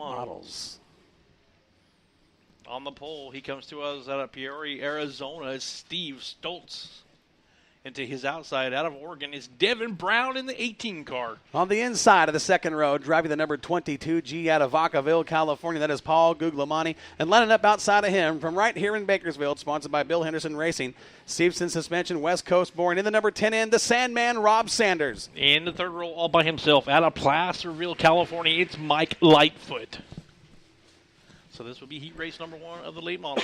Models. On the pole, he comes to us out of Peoria, Arizona. It's Steve Stoltz. Into his outside, out of Oregon, is Devin Brown in the 18 car. On the inside of the second row, driving the number 22G out of Vacaville, California, that is Paul Guglielmani. And lining up outside of him from right here in Bakersfield, sponsored by Bill Henderson Racing, Stevenson Suspension, West Coast born. In the number 10 end, the Sandman, Rob Sanders. In the third row, all by himself, out of Placerville, California, it's Mike Lightfoot. So this will be heat race number 1 of the late model.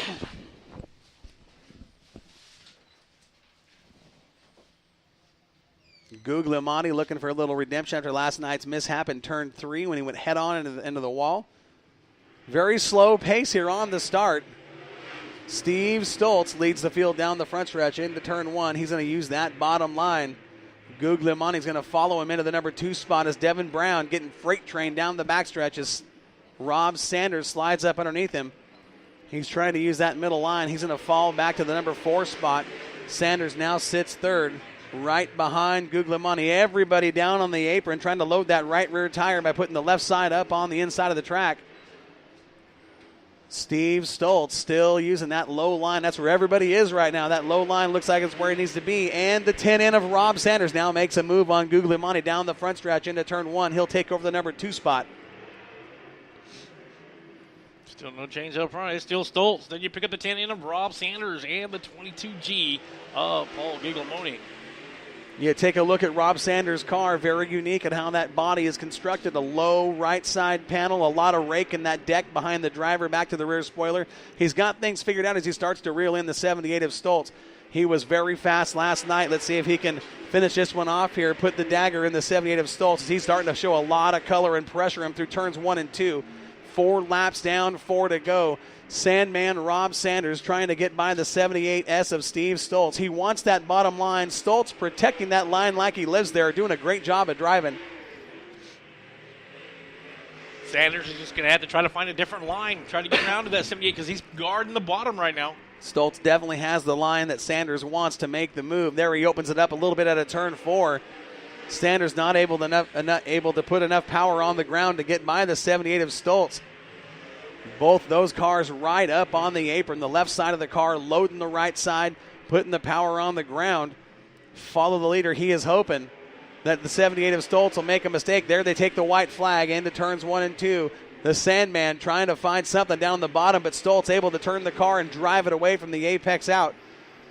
Guglielmani looking for a little redemption after last night's mishap in turn 3 when he went head-on into the wall. Very slow pace here on the start. Steve Stoltz leads the field down the front stretch into turn 1. He's going to use that bottom line. Guglielmani's going to follow him into the number 2 spot as Devin Brown getting freight trained down the backstretch as Rob Sanders slides up underneath him. He's trying to use that middle line. He's going to fall back to the number 4 spot. Sanders now sits third, right behind Guglielmani. Everybody down on the apron trying to load that right rear tire by putting the left side up on the inside of the track. Steve Stoltz still using that low line. That's where everybody is right now. That low line looks like it's where he needs to be. And the 10 in of Rob Sanders now makes a move on Guglielmani down the front stretch into turn 1. He'll take over the number 2 spot. Still no change up front. It's still Stoltz. Then you pick up the 10 in of Rob Sanders and the 22G of Paul Guglielmani. You take a look at Rob Sanders' car, very unique at how that body is constructed. A low right side panel, a lot of rake in that deck behind the driver back to the rear spoiler. He's got things figured out as he starts to reel in the 78 of Stoltz. He was very fast last night. Let's see if he can finish this one off here, put the dagger in the 78 of Stoltz as he's starting to show a lot of color and pressure him through turns 1 and 2. 4 laps down, 4 to go. Sandman Rob Sanders trying to get by the 78S of Steve Stoltz. He wants that bottom line. Stoltz protecting that line like he lives there, doing a great job of driving. Sanders is just going to have to try to find a different line, try to get around to that 78 because he's guarding the bottom right now. Stoltz definitely has the line that Sanders wants to make the move. There he opens it up a little bit at a turn 4. Sanders not able to put enough power on the ground to get by the 78 of Stoltz. Both those cars right up on the apron. The left side of the car loading the right side, putting the power on the ground. Follow the leader. He is hoping that the 78 of Stoltz will make a mistake. There they take the white flag into turns 1 and 2. The Sandman trying to find something down the bottom, but Stoltz able to turn the car and drive it away from the apex out.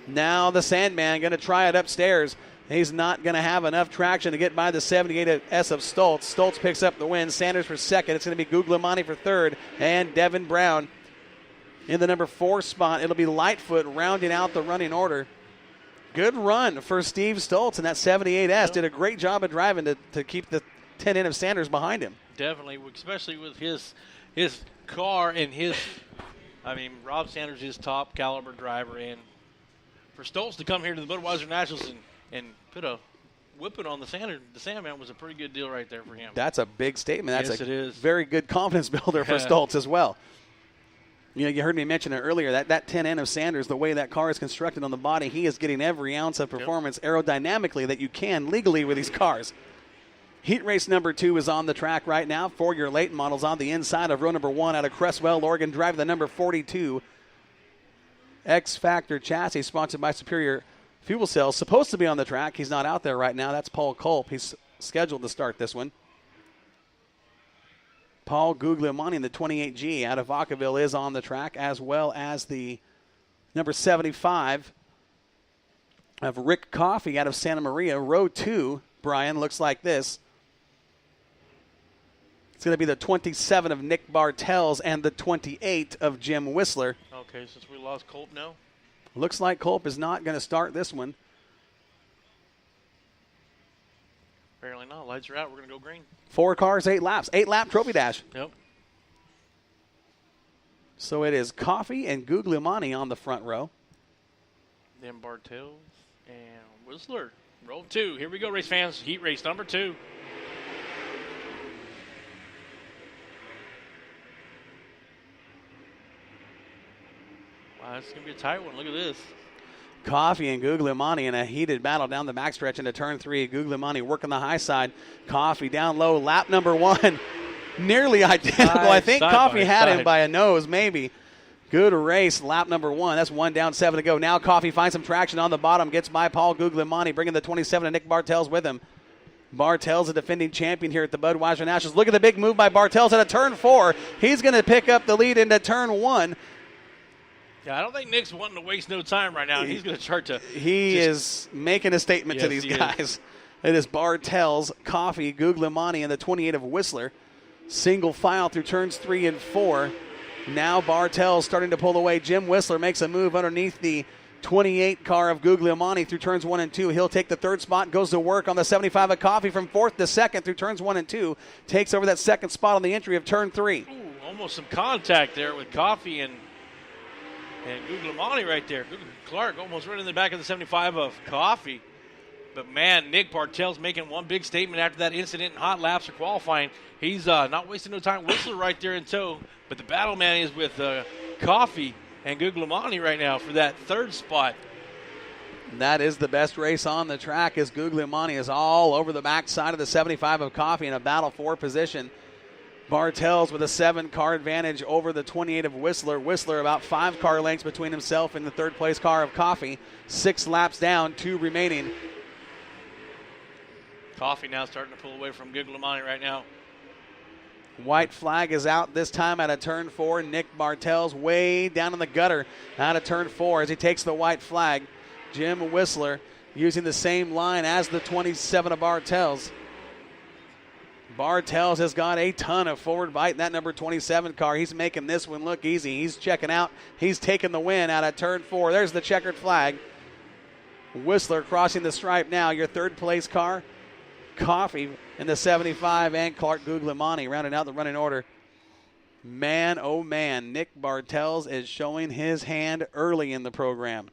Now the Sandman going to try it upstairs. He's not going to have enough traction to get by the 78S of Stoltz. Stoltz picks up the win. Sanders for second. It's going to be Guglielmani for third. And Devin Brown in the number 4 spot. It'll be Lightfoot rounding out the running order. Good run for Steve Stoltz, and that 78S did a great job of driving to keep the 10 in of Sanders behind him. Definitely, especially with his car and Rob Sanders is top caliber driver. And for Stoltz to come here to the Budweiser Nationals and put a whipping on the Sandman was a pretty good deal right there for him. That's a big statement. That's it is. Very good confidence builder for Stoltz as well. You heard me mention it earlier, that 10N of Sanders, the way that car is constructed on the body, he is getting every ounce of performance aerodynamically that you can legally with these cars. Heat race number 2 is on the track right now. 4 your late models on the inside of row number 1 out of Cresswell, Oregon, driving the number 42 X Factor chassis, sponsored by Superior Fuel Cells. Supposed to be on the track. He's not out there right now. That's Paul Culp. He's scheduled to start this one. Paul Guglielmani in the 28G out of Vacaville is on the track, as well as the number 75 of Rick Coffey out of Santa Maria. Row 2, Brian, looks like this. It's going to be the 27 of Nick Bartels and the 28 of Jim Whistler. Okay, since we lost Culp now. Looks like Culp is not going to start this one. Apparently not. Lights are out. We're going to go green. 4 cars, 8 laps. 8-lap trophy dash. Yep. So it is Coffey and Guglielmani on the front row. Then Bartels and Whistler. Row 2. Here we go, race fans. Heat race number 2. Wow, this is going to be a tight one. Look at this. Coffey and Guglielmani in a heated battle down the backstretch into turn 3. Guglielmani working the high side. Coffey down low. Lap number 1. nearly identical. I think Side Coffee by had him side. by a nose, maybe. Good race, lap number 1. That's 1 down, 7 to go. Now Coffee finds some traction on the bottom, gets by Paul Guglielmani, bringing the 27 and Nick Bartels with him. Bartels, a defending champion here at the Budweiser Nationals. Look at the big move by Bartels at a turn 4. He's going to pick up the lead into turn 1. Yeah, I don't think Nick's wanting to waste no time right now. He's going to start to. He is making a statement to Yes, these he is. guys. It is Bartels, Coffee, Guglielmani, and the 28 of Whistler. Single file through turns 3 and 4. Now Bartels starting to pull away. Jim Whistler makes a move underneath the 28 car of Guglielmani through turns 1 and 2. He'll take the third spot, goes to work on the 75 of Coffee from 4th to 2nd through turns 1 and 2. Takes over that second spot on the entry of turn 3. Ooh, almost some contact there with Coffee and Guglielmani right there. Clark almost right in the back of the 75 of Coffee. But, man, Nick Bartels making one big statement after that incident in hot laps or qualifying. He's not wasting no time. Whistler right there in tow. But the battle, man, is with Coffee and Guglielmani right now for that third spot. That is the best race on the track as Guglielmani is all over the backside of the 75 of Coffee in a battle for position. Bartels with a 7-car advantage over the 28 of Whistler. Whistler about 5 car lengths between himself and the third place car of Coffee. 6 laps down, 2 remaining. Coffee now starting to pull away from Guglielmani right now. White flag is out this time out of turn 4. Nick Bartels way down in the gutter out of turn 4 as he takes the white flag. Jim Whistler using the same line as the 27 of Bartels. Bartels has got a ton of forward bite in that number 27 car. He's making this one look easy. He's checking out. He's taking the win out of turn 4. There's the checkered flag. Whistler crossing the stripe now. Your third place car. Coffee in the 75 and Clark Guglielmani rounding out the running order. Man, oh man, Nick Bartels is showing his hand early in the program.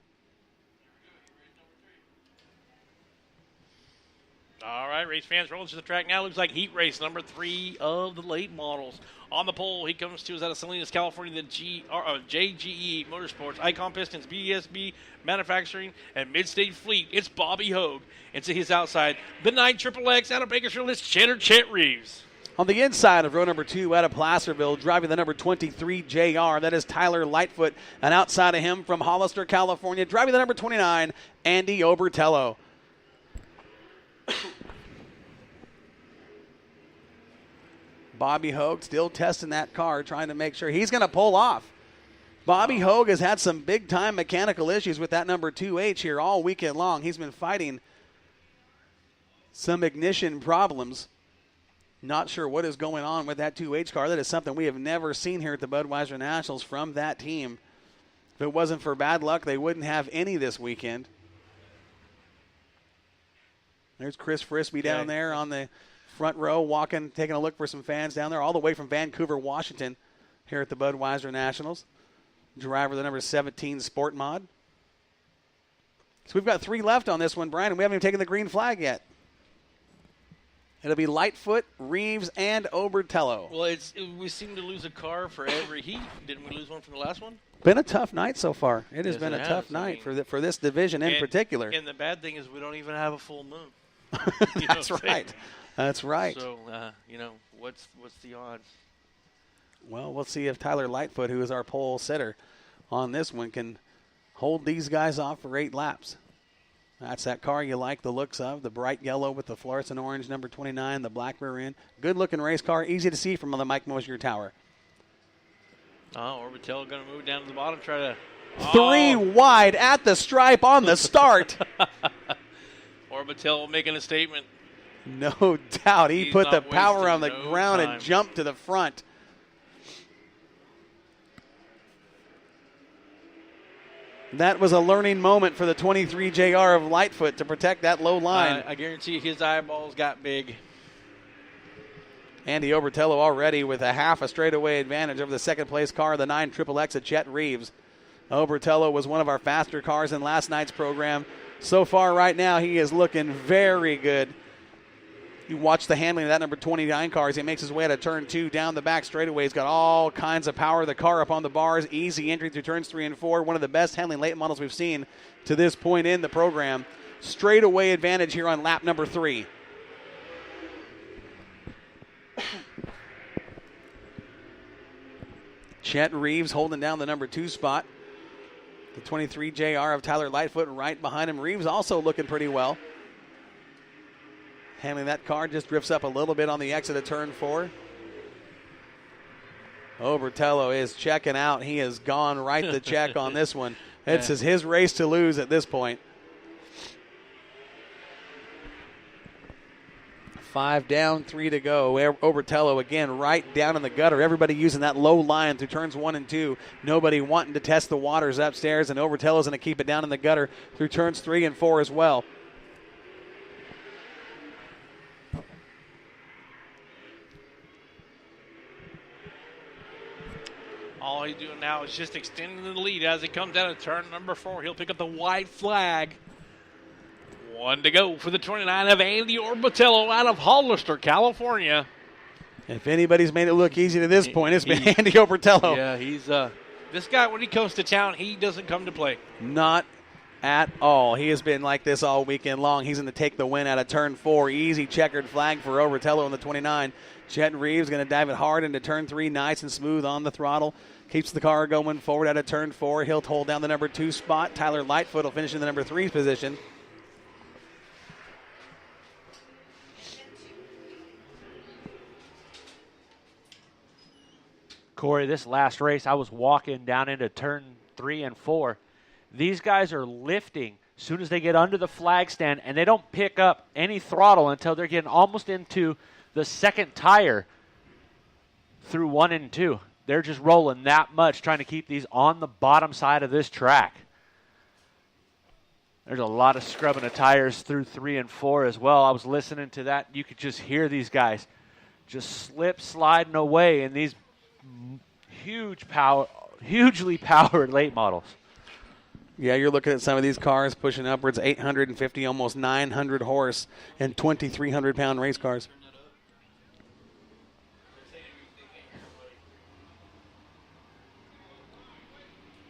All right, race fans rolling to the track now. Looks like heat race number 3 of the late models. On the pole, he comes to us out of Salinas, California, the JGE Motorsports, Icon Pistons, BSB Manufacturing, and Mid-State Fleet. It's Bobby Hogue. And to his outside, the 9 XXX out of Bakersfield, it's Chandler Chet Reeves. On the inside of row number 2 out of Placerville, driving the number 23 JR, that is Tyler Lightfoot. And outside of him from Hollister, California, driving the number 29, Andy Obertello. Bobby Hogue still testing that car, trying to make sure he's going to pull off. Bobby Hogue has had some big-time mechanical issues with that number 2H here all weekend long. He's been fighting some ignition problems. Not sure what is going on with that 2H car. That is something we have never seen here at the Budweiser Nationals from that team. If it wasn't for bad luck, they wouldn't have any this weekend. There's Chris Frisbee down there on the front row, walking, taking a look for some fans down there, all the way from Vancouver, Washington, here at the Budweiser Nationals. Driver, the number 17 Sport Mod. So we've got 3 left on this one, Brian, and we haven't even taken the green flag yet. It'll be Lightfoot, Reeves, and Obertello. Well, we seem to lose a car for every heat. Didn't we lose one from the last one? Been a tough night so far. It has Yes, been it a tough has. night for this division in particular. And the bad thing is we don't even have a full moon. That's right. That's right. So, what's the odds? Well, we'll see if Tyler Lightfoot, who is our pole sitter on this one, can hold these guys off for 8 laps. That's that car you like the looks of, the bright yellow with the fluorescent orange, number 29, the black rear end. Good-looking race car, easy to see from the Mike Mosier Tower. Oh, Orbitello going to move down to the bottom, try to... 3 wide at the stripe on the start. Orbitello making a statement. No doubt. He He's put the not power on the wasting no ground time. and jumped to the front. That was a learning moment for the 23 JR of Lightfoot to protect that low line. I guarantee his eyeballs got big. Andy Obertello already with a half a straightaway advantage over the second place car, the 9 XXX of Chet Reeves. Obertello was one of our faster cars in last night's program. So far right now, he is looking very good. You watch the handling of that number 29 car as he makes his way out of turn 2 down the back straightaway. He's got all kinds of power. The car up on the bars, easy entry through turns 3 and 4. One of the best handling late models we've seen to this point in the program. Straightaway advantage here on lap number 3. Chet Reeves holding down the number 2 spot. The 23 JR of Tyler Lightfoot right behind him. Reeves also looking pretty well. Handling that car, just drifts up a little bit on the exit of turn 4. Obertello is checking out. He has gone right the check on this one. It's his race to lose at this point. 5 down, 3 to go. Obertello again right down in the gutter. Everybody using that low line through turns 1 and 2. Nobody wanting to test the waters upstairs, and Obertello's going to keep it down in the gutter through turns 3 and 4 as well. All he's doing now is just extending the lead as he comes down to turn number 4. He'll pick up the white flag. 1 to go for the 29 of Andy Obertello out of Hollister, California. If anybody's made it look easy to this point, it's been Andy Obertello. Yeah, he's this guy, when he comes to town, he doesn't come to play. Not at all. He has been like this all weekend long. He's going to take the win out of turn 4. Easy checkered flag for Obertello in the 29. Chet Reeves going to dive it hard into turn 3, nice and smooth on the throttle. Keeps the car going forward out of turn 4. He'll hold down the number 2 spot. Tyler Lightfoot will finish in the number 3 position. Corey, this last race, I was walking down into turn 3 and 4. These guys are lifting as soon as they get under the flag stand, and they don't pick up any throttle until they're getting almost into the second tire through 1 and 2. They're just rolling that much, trying to keep these on the bottom side of this track. There's a lot of scrubbing of tires through 3 and 4 as well. I was listening to that. You could just hear these guys just sliding away in these hugely powered late models. Yeah, you're looking at some of these cars pushing upwards 850, almost 900 horse and 2,300-pound race cars.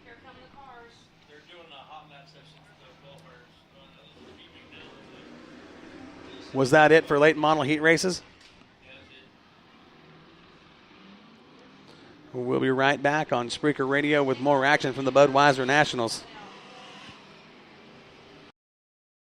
Here come the cars. They're doing a hot lap session for the Was that it for late model heat races? We'll be right back on Spreaker Radio with more action from the Budweiser Nationals.